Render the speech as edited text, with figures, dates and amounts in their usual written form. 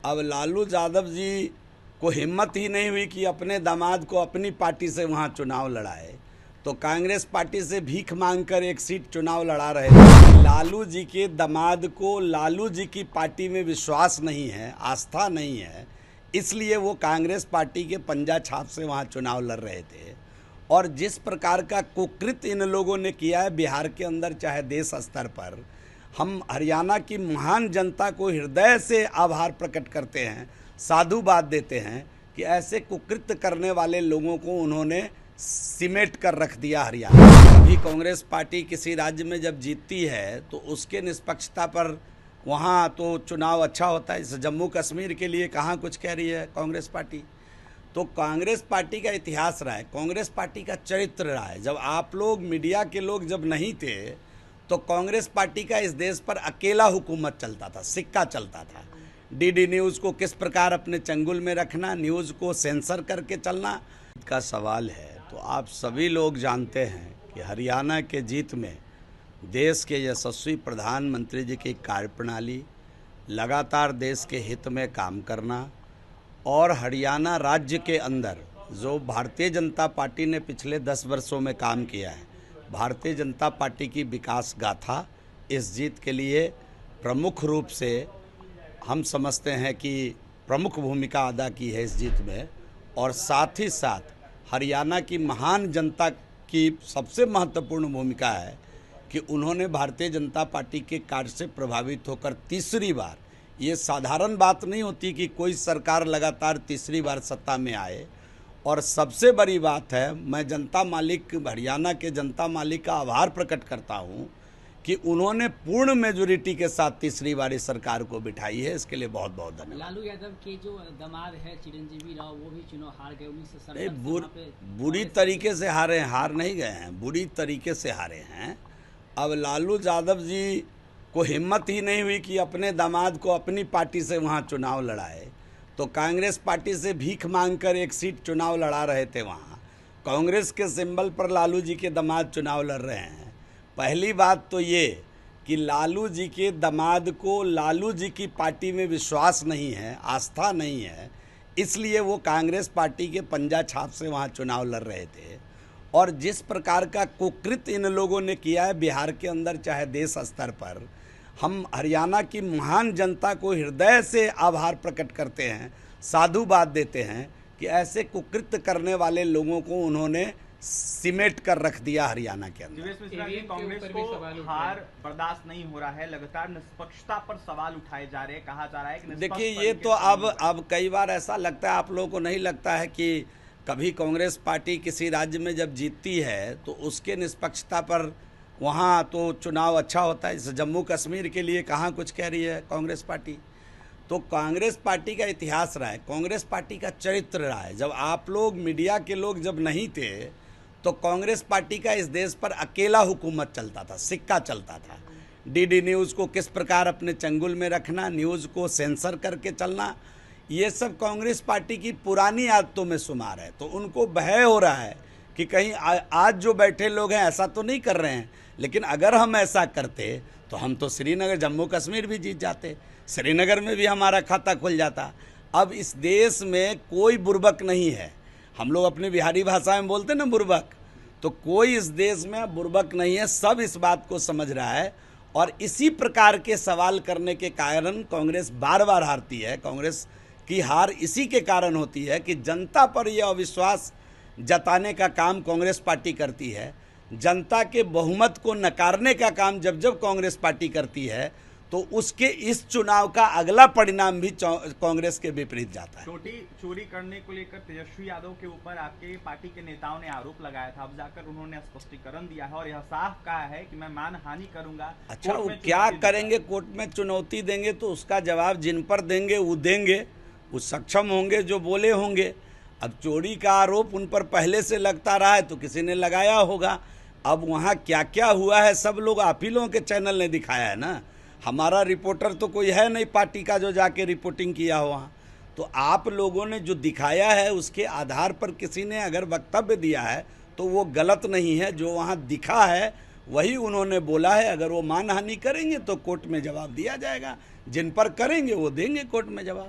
अब लालू यादव जी को हिम्मत ही नहीं हुई कि अपने दामाद को अपनी पार्टी से वहाँ चुनाव लड़ाए, तो कांग्रेस पार्टी से भीख मांगकर एक सीट चुनाव लड़ा रहे थे। लालू जी के दामाद को लालू जी की पार्टी में विश्वास नहीं है, आस्था नहीं है, इसलिए वो कांग्रेस पार्टी के पंजा छाप से वहाँ चुनाव लड़ रहे थे। और जिस प्रकार का कुकृत इन लोगों ने किया है बिहार के अंदर चाहे देश स्तर पर, हम हरियाणा की महान जनता को हृदय से आभार प्रकट करते हैं, साधुवाद देते हैं कि ऐसे कुकृत्य करने वाले लोगों को उन्होंने सिमेट कर रख दिया हरियाणा। अभी कांग्रेस पार्टी किसी राज्य में जब जीतती है तो उसके निष्पक्षता पर वहाँ तो चुनाव अच्छा होता है। जैसे जम्मू कश्मीर के लिए कहाँ कुछ कह रही है कांग्रेस पार्टी। तो कांग्रेस पार्टी का इतिहास रहा है, कांग्रेस पार्टी का चरित्र रहा है। जब आप लोग मीडिया के लोग जब नहीं थे तो कांग्रेस पार्टी का इस देश पर अकेला हुकूमत चलता था, सिक्का चलता था। डीडी न्यूज़ को किस प्रकार अपने चंगुल में रखना, न्यूज़ को सेंसर करके चलना का सवाल है। तो आप सभी लोग जानते हैं कि हरियाणा के जीत में देश के यशस्वी प्रधानमंत्री जी की कार्यप्रणाली, लगातार देश के हित में काम करना और हरियाणा राज्य के अंदर जो भारतीय जनता पार्टी ने पिछले 10 वर्षों में काम किया है, भारतीय जनता पार्टी की विकास गाथा इस जीत के लिए प्रमुख रूप से हम समझते हैं कि प्रमुख भूमिका अदा की है इस जीत में। और साथ ही साथ हरियाणा की महान जनता की सबसे महत्वपूर्ण भूमिका है कि उन्होंने भारतीय जनता पार्टी के कार्य से प्रभावित होकर तीसरी बार, ये साधारण बात नहीं होती कि कोई सरकार लगातार तीसरी बार सत्ता में आए। और सबसे बड़ी बात है, मैं जनता मालिक, हरियाणा के जनता मालिक का आभार प्रकट करता हूं कि उन्होंने पूर्ण मेजोरिटी के साथ तीसरी बार इस सरकार को बिठाई है। इसके लिए बहुत बहुत धन्यवाद। लालू यादव के जो दामाद है चिरंजीवी राव, वो भी चुनाव हार गए 1970। बुरी तरीके से हारे हैं, हार नहीं गए हैं, बुरी तरीके से हारे हैं। अब लालू यादव जी को हिम्मत ही नहीं हुई कि अपने दामाद को अपनी पार्टी से वहाँ चुनाव लड़ाए, तो कांग्रेस पार्टी से भीख मांगकर एक सीट चुनाव लड़ा रहे थे। वहाँ कांग्रेस के सिंबल पर लालू जी के दामाद चुनाव लड़ रहे हैं। पहली बात तो ये कि लालू जी के दामाद को लालू जी की पार्टी में विश्वास नहीं है, आस्था नहीं है, इसलिए वो कांग्रेस पार्टी के पंजा छाप से वहाँ चुनाव लड़ रहे थे। और जिस प्रकार का कुकृत इन लोगों ने किया है बिहार के अंदर चाहे देश स्तर पर, हम हरियाणा की महान जनता को हृदय से आभार प्रकट करते हैं, साधुवाद देते हैं कि ऐसे कुकृत्य करने वाले लोगों को उन्होंने सिमेट कर रख दिया हरियाणा के अंदर। दिवेश मिश्रा जी, कांग्रेस को हार बर्दाश्त नहीं हो रहा है, लगातार निष्पक्षता पर सवाल उठाए जा रहे हैं, कहा जा रहा है कि देखिए ये तो अब कई बार ऐसा लगता है, आप लोगों को नहीं लगता है कि कभी कांग्रेस पार्टी किसी राज्य में जब जीतती है तो उसके निष्पक्षता पर वहाँ तो चुनाव अच्छा होता है। जैसे जम्मू कश्मीर के लिए कहाँ कुछ कह रही है कांग्रेस पार्टी। तो कांग्रेस पार्टी का इतिहास रहा है, कांग्रेस पार्टी का चरित्र रहा है। जब आप लोग मीडिया के लोग जब नहीं थे तो कांग्रेस पार्टी का इस देश पर अकेला हुकूमत चलता था, सिक्का चलता था। डीडी न्यूज़ को किस प्रकार अपने चंगुल में रखना, न्यूज़ को सेंसर करके चलना, ये सब कांग्रेस पार्टी की पुरानी आदतों में शुमार है। तो उनको भय हो रहा है कि कहीं आज जो बैठे लोग हैं ऐसा तो नहीं कर रहे हैं, लेकिन अगर हम ऐसा करते तो हम तो श्रीनगर, जम्मू कश्मीर भी जीत जाते, श्रीनगर में भी हमारा खाता खुल जाता। अब इस देश में कोई बुर्बक नहीं है, हम लोग अपनी बिहारी भाषा में बोलते हैं ना बुर्बक, तो कोई इस देश में बुर्बक नहीं है, सब इस बात को समझ रहा है। और इसी प्रकार के सवाल करने के कारण कांग्रेस बार बार हारती है। कांग्रेस की हार इसी के कारण होती है कि जनता पर यह अविश्वास जताने का काम कांग्रेस पार्टी करती है, जनता के बहुमत को नकारने का काम जब जब कांग्रेस पार्टी करती है तो उसके इस चुनाव का अगला परिणाम भी कांग्रेस के विपरीत जाता है। चोरी करने को लेकर तेजस्वी यादव के ऊपर आपके पार्टी के नेताओं ने आरोप लगाया था, अब जाकर उन्होंने स्पष्टीकरण दिया है और यह साफ कहा है कि मैं मानहानि करूंगा। अच्छा, वो क्या करेंगे? कोर्ट में चुनौती देंगे तो उसका जवाब जिन पर देंगे वो देंगे, वो सक्षम होंगे, जो बोले होंगे। अब चोरी का आरोप उन पर पहले से लगता रहा है तो किसी ने लगाया होगा। अब वहाँ क्या क्या हुआ है सब लोग आप ही लोगों के चैनल ने दिखाया है ना, हमारा रिपोर्टर तो कोई है नहीं पार्टी का जो जाके रिपोर्टिंग किया हो वहाँ। तो आप लोगों ने जो दिखाया है उसके आधार पर किसी ने अगर वक्तव्य दिया है तो वो गलत नहीं है, जो वहाँ दिखा है वही उन्होंने बोला है। अगर वो मानहानि करेंगे तो कोर्ट में जवाब दिया जाएगा, जिन पर करेंगे वो देंगे कोर्ट में जवाब।